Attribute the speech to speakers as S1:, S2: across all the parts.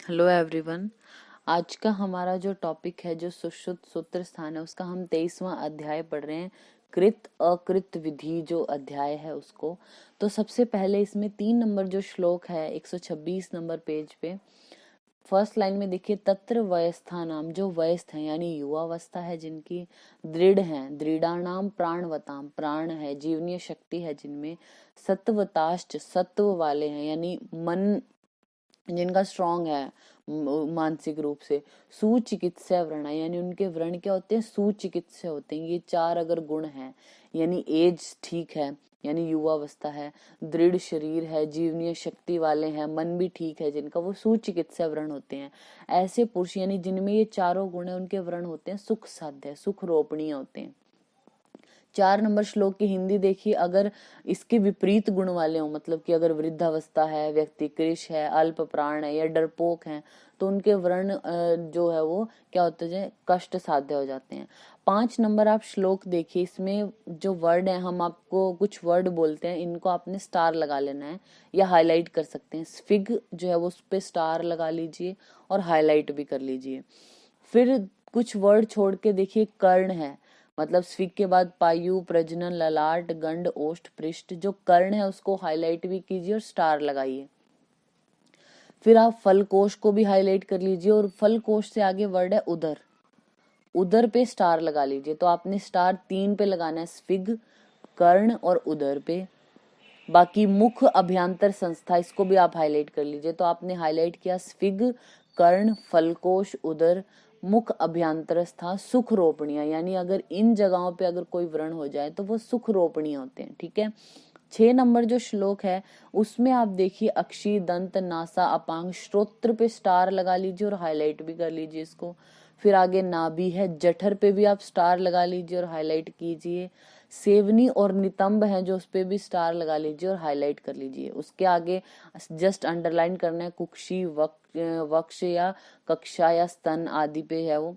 S1: Hello everyone. आज का हमारा जो टॉपिक है, जो सुश्रुत सूत्र स्थान है, उसका हम 23वां अध्याय पढ़ रहे हैं। कृत अकृत विधि जो अध्याय है उसको। तो सबसे पहले इसमें 3 नंबर जो श्लोक है 126 नंबर पेज पे फर्स्ट लाइन में देखिए, तत्र वयस्था नाम, जो वयस्थ है यानी युवावस्था है जिनकी, दृढ़ है, दृढ़ानाम प्राणवताम, प्राण है, जीवनीय शक्ति है जिनमें, सत्वताश्च, सत्व वाले हैं यानी मन जिनका स्ट्रांग है मानसिक रूप से, सुचिकित्सा व्रण यानी उनके व्रण क्या होते हैं, सुचिकित्सा होते हैं। ये 4 अगर गुण हैं यानी एज ठीक है यानी युवावस्था है, दृढ़ शरीर है, जीवनीय शक्ति वाले हैं, मन भी ठीक है जिनका, वो सुचिकित्सा व्रण होते हैं। ऐसे पुरुष यानी जिनमें ये चारों गुण है, उनके व्रण होते हैं सुख साध्य, सुख रोपणीय होते हैं। 4 नंबर श्लोक की हिंदी देखिए, अगर इसके विपरीत गुण वाले हो, मतलब कि अगर वृद्धावस्था है, व्यक्ति कृश है, अल्प प्राण है या डरपोक है, तो उनके वर्ण जो है वो क्या होते हैं, कष्ट साध्य हो जाते हैं। 5 नंबर आप श्लोक देखिए, इसमें जो वर्ड है, हम आपको कुछ वर्ड बोलते हैं, इनको आपने स्टार लगा लेना है या हाईलाइट कर सकते हैं। स्फिग जो है वो उस पे स्टार लगा लीजिए और हाईलाइट भी कर लीजिए। फिर कुछ वर्ड छोड़ के देखिए, कर्ण है, मतलब स्विग के बाद पायु, प्रजनन, ललाट, गंड, ओष्ठ, पृष्ठ, जो कर्ण है उसको हाईलाइट भी कीजिए और स्टार लगाइए। फिर आप फल कोश को भी हाईलाइट कर लीजिए और फल कोश से आगे वर्ड है उदर, उदर पे स्टार लगा लीजिए। तो आपने स्टार 3 पे लगाना है, स्विग, कर्ण और उदर पे। बाकी मुख, अभ्यंतर, संस्था, इसको भी आप हाईलाइट कर लीजिए। तो आपने हाईलाइट किया स्फिग, कर्ण, फलकोश, उदर, मुख, अभ्यंतरस्था, सुख रोपणिया, यानी अगर इन जगहों पे अगर कोई व्रण हो जाए तो वो सुख रोपणीय होते हैं। ठीक है। 6 नंबर जो श्लोक है उसमें आप देखिए, अक्षी, दंत, नासा, अपांग, श्रोत्र पे स्टार लगा लीजिए और हाईलाइट भी कर लीजिए इसको। फिर आगे नाभि है, जठर पे भी आप स्टार लगा लीजिए और हाईलाइट कीजिए। सेवनी और नितंब है जो, उस पे भी स्टार लगा लीजिए और हाईलाइट कर लीजिए। उसके आगे जस्ट अंडरलाइन करना है, कुक्षी, वक्ष या कक्षा या स्तन आदि पे है वो।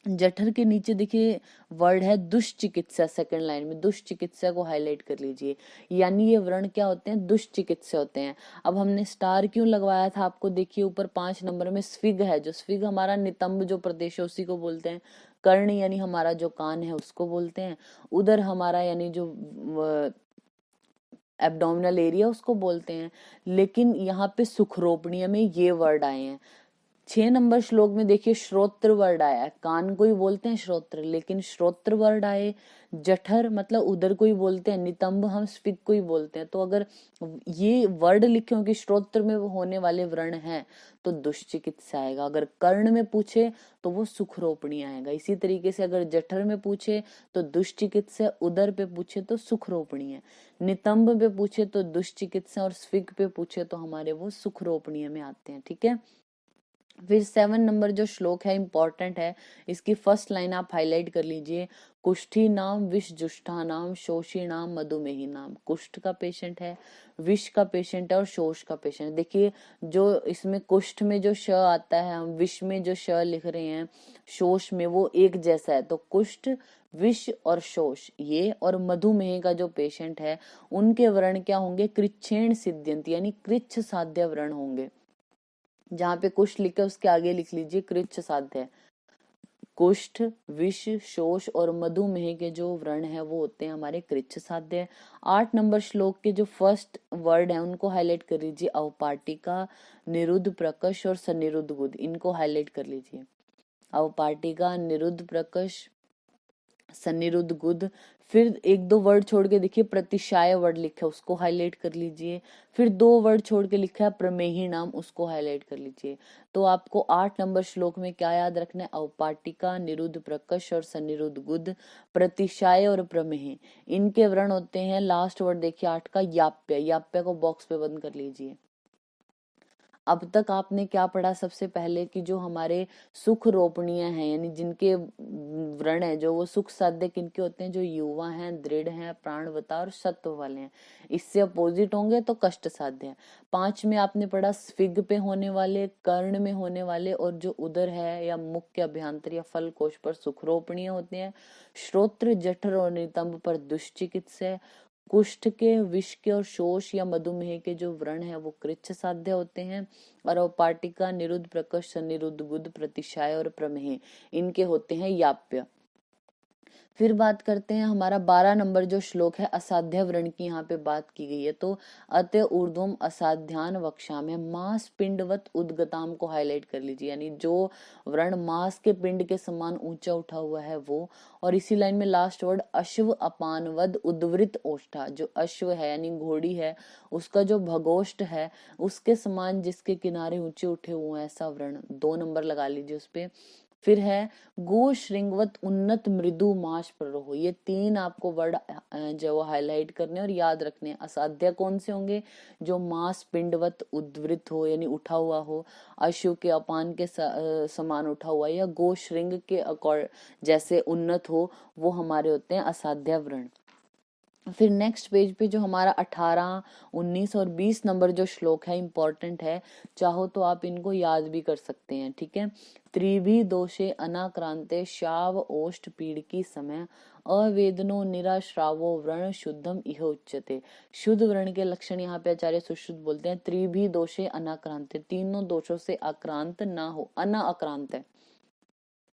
S1: जठर के नीचे देखिए वर्ड है दुष्चिकित्सा, सेकंड लाइन में दुष्चिकित्सा को हाईलाइट कर लीजिए, यानी ये व्रण क्या होते हैं, दुष्चिकित्सा होते हैं। अब हमने स्टार क्यों लगवाया था, आपको देखिए ऊपर 5 नंबर में स्फिग है, जो स्फिग हमारा नितंब जो प्रदेश है उसी को बोलते हैं। कर्ण यानी हमारा जो कान है उसको बोलते हैं। उदर हमारा यानी जो एब्डोमिनल एरिया उसको बोलते हैं। लेकिन यहाँ पे सुखरोपणीय में ये वर्ड आए हैं। 6 नंबर श्लोक में देखिए, श्रोत्र वर्ड आया है, कान को ही बोलते हैं श्रोत्र, लेकिन श्रोत्र वर्ड आए। जठर मतलब उधर को ही बोलते हैं, नितंब हम स्फिग को ही बोलते हैं। तो अगर ये वर्ड लिखे हो कि श्रोत्र में होने वाले व्रण हैं तो दुष्चिकित्सा आएगा। अगर कर्ण में पूछे तो वो सुखरोपणी आएगा। इसी तरीके से अगर जठर में पूछे तो दुष्चिकित्सा, उदर पे पूछे तो सुखरोपणी है, नितंब पे पूछे तो दुष्चिकित्सा और स्फिग पे पूछे तो हमारे वो सुखरोपणीय में आते हैं। ठीक है। फिर 7 नंबर जो श्लोक है इंपॉर्टेंट है, इसकी फर्स्ट लाइन आप हाईलाइट कर लीजिए। कुष्ठी नाम, विष जुष्टा नाम, शोषी नाम, मधुमेही नाम। कुष्ठ का पेशेंट है, विष का पेशेंट है और शोष का पेशेंट। देखिए जो इसमें कुष्ठ में जो श आता है, हम विष में जो श लिख रहे हैं, शोष में, वो एक जैसा है। तो कुष्ठ, विष और शोष ये, और मधुमेह का जो पेशेंट है उनके व्रण क्या होंगे, कृच्छेण सिद्ध्यंत यानी कृच्छ साध्य व्रण होंगे। जहां पे कुष्ठ लिखा उसके आगे लिख लीजिए कृच्छ साध्य। कुष्ठ, विष, शोष और मधुमेह के जो व्रण है वो होते हैं हमारे कृच्छ साध्य। 8 नंबर श्लोक के जो फर्स्ट वर्ड है उनको हाईलाइट कर लीजिए, अवपाटिका, निरुद्ध प्रकश और सनिरुद्ध गुद, इनको हाईलाइट कर लीजिए। अवपाटिका, निरुद्ध प्रकश, सन्निरुद्ध गुद। फिर 1-2 वर्ड छोड़ के देखिए, प्रतिशाय वर्ड लिखा है उसको हाईलाइट कर लीजिए। फिर 2 वर्ड छोड़ के लिखा है प्रमेही नाम, उसको हाईलाइट कर लीजिए। तो आपको 8 नंबर श्लोक में क्या याद रखना है, अवपाटिका, निरुद्ध प्रकश और सन्निरुद्ध गुद, प्रतिशाय और प्रमेह, इनके व्रण होते हैं। लास्ट वर्ड देखिए 8 का, याप्य, याप्य को बॉक्स पे बंद कर लीजिए। अब तक आपने क्या पढ़ा, सबसे पहले कि जो हमारे सुख रोपणीय हैं यानी जिनके व्रण है जो, वो सुख साध्य किनके होते हैं, जो युवा हैं, दृढ़ हैं, प्राणवता और सत्व वाले हैं। इससे अपोजिट होंगे तो कष्ट साध्य है। 5 में आपने पढ़ा स्फिग पे होने वाले, कर्ण में होने वाले और जो उदर है या मुख्य अभ्यंतर या फल कोश पर सुख रोपणीय होते हैं। श्रोत्र, जठर और नितंब पर दुष्चिकित्सा, कुष्ठ के, विष के और शोष या मधुमेह के जो व्रण है वो कृच्छ साध्य होते हैं, और अपाटिका, निरुद्ध, प्रकर्ष, निरुद्ध, गुद, प्रतिशाय और प्रमेह इनके होते हैं याप्य। फिर बात करते हैं हमारा 12 नंबर जो श्लोक है असाध्य व्रण की, यहाँ पे बात की गई है। तो अतः ऊर्ध्वम असाध्यान वक्षाम है, मांस पिंडवत उद्गताम को हाईलाइट कर लीजिए, यानी जो व्रण मांस के पिंड के समान ऊंचा उठा हुआ है वो। और इसी लाइन में लास्ट वर्ड अश्व अपानवद उद्वृत ओष्ठा, जो अश्व है यानी घोड़ी है उसका जो भगोष्ठ है उसके समान जिसके किनारे ऊंचे उठे हुए हैं, ऐसा व्रण 2 नंबर लगा लीजिए उस पे। फिर है गो श्रृंगवत उन्नत मृदु माश प्ररोह, ये 3 आपको वर्ड जो वो हाईलाइट करने और याद रखने। असाध्य कौन से होंगे? जो मांस पिंडवत उद्वृत हो यानी उठा हुआ हो, अश्व के अपान के समान उठा हुआ, या गो श्रृंग के जैसे उन्नत हो, वो हमारे होते हैं असाध्य व्रण। फिर नेक्स्ट पेज पे जो हमारा 18, 19 और 20 नंबर जो श्लोक है इंपॉर्टेंट है, चाहो तो आप इनको याद भी कर सकते हैं, ठीक है। त्रिभी दोषे अनाक्रांते शाव ओष्ठ पीड़की समय अवेदनो निराश्रावो व्रण शुद्धम इह उच्यते। शुद्ध व्रण के लक्षण यहाँ पे आचार्य सुश्रुत बोलते हैं त्रिभी दोषे अनाक्रांते, तीनों दोषों से आक्रांत ना हो, अना आक्रांत है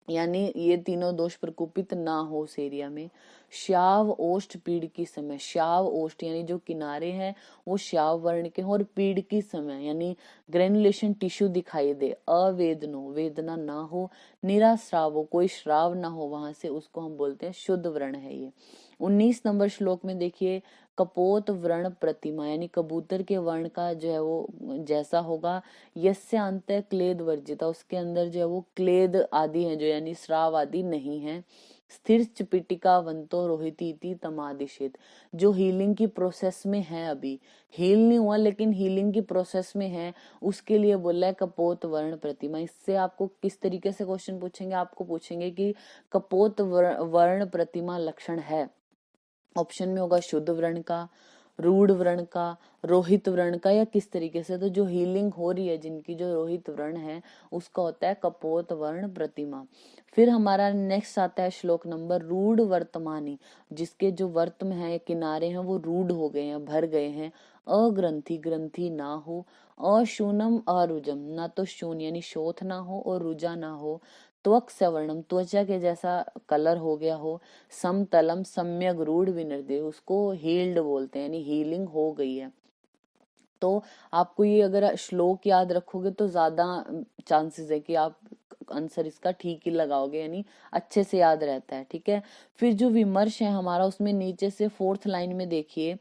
S1: यानी ये तीनों दोष प्रकोपित ना हो उस एरिया में। श्याव ओष्ठ पीड़ की समय, श्याव ओष्ठ यानी जो किनारे हैं वो श्याव वर्ण के हो, और पीड़ की समय यानी ग्रेनुलेशन टिश्यू दिखाई दे। अवेदनो, वेदना ना हो, निराश्रावो, कोई श्राव ना हो वहां से, उसको हम बोलते हैं शुद्ध व्रण है ये। 19 नंबर श्लोक में देखिए कपोत व्रण प्रतिमा, यानी कबूतर के वर्ण का जो है वो जैसा होगा। यस्य अंत क्लेद वर्जिता, उसके अंदर जो है वो क्लेद आदि है जो यानी श्राव आदि नहीं है। स्थिर चिपिटिका वंतो रोहिती तमादिशित, जो हीलिंग की प्रोसेस में है, अभी हील नहीं हुआ लेकिन हीलिंग की प्रोसेस में है, उसके लिए बोला है कपोत वर्ण प्रतिमा। इससे आपको किस तरीके से क्वेश्चन पूछेंगे? आपको पूछेंगे कि कपोत वर्ण प्रतिमा लक्षण है, ऑप्शन में होगा शुद्ध व्रण का, रूढ़ व्रण का, रोहित व्रण का, या किस तरीके से। तो जो हीलिंग हो रही है जिनकी जो रोहित व्रण है उसका होता है कपोत वर्ण प्रतिमा। फिर हमारा नेक्स्ट आता है श्लोक नंबर रूढ़ वर्तमानी, जिसके जो वर्त में है किनारे हैं वो रूढ़ हो गए हैं, भर गए हैं। अग्रंथि, ग्रंथि ना हो। अशूनम अरुजम, ना तो शून यानी शोथ ना हो और रुजा ना हो। त्वक सवर्णम, त्वचा के जैसा कलर हो गया हो। समतलम सम्यक रूढ़ विनिर्दे, उसको हील्ड बोलते हैं यानी हीलिंग हो गई है। तो आपको ये अगर श्लोक याद रखोगे तो ज्यादा चांसेस है कि आप आंसर इसका ठीक ही लगाओगे, यानी अच्छे से याद रहता है, ठीक है। फिर जो विमर्श है हमारा उसमें नीचे से 4th लाइन में देखिए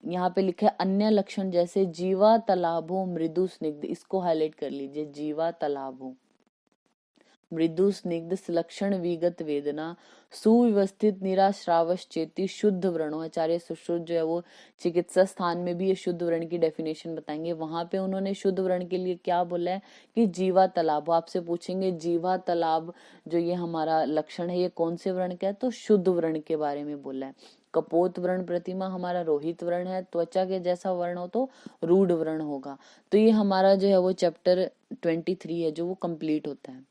S1: यहाँ पे लिखा है अन्य लक्षण जैसे जीवा तालाबो मृदु स्निग्ध, इसको हाईलाइट कर लीजिए। जीवा तालाबो मृदु स्निग्ध लक्षण विगत वेदना सुव्यवस्थित निराश्रावश्चेती शुद्ध व्रणों। आचार्य सुश्रुत जो है वो चिकित्सा स्थान में भी ये शुद्ध व्रण की डेफिनेशन बताएंगे, वहां पे उन्होंने शुद्ध व्रण के लिए क्या बोला है कि जीवा तालाब। आपसे पूछेंगे जीवा तालाब जो ये हमारा लक्षण है ये कौन से व्रण का है, तो शुद्ध व्रण के बारे में बोला है। कपोत व्रण प्रतिमा हमारा रोहित व्रण है, त्वचा के जैसा वर्ण हो तो रूढ़ व्रण होगा। तो ये हमारा जो है वो चैप्टर 23 है जो वो कंप्लीट होता है।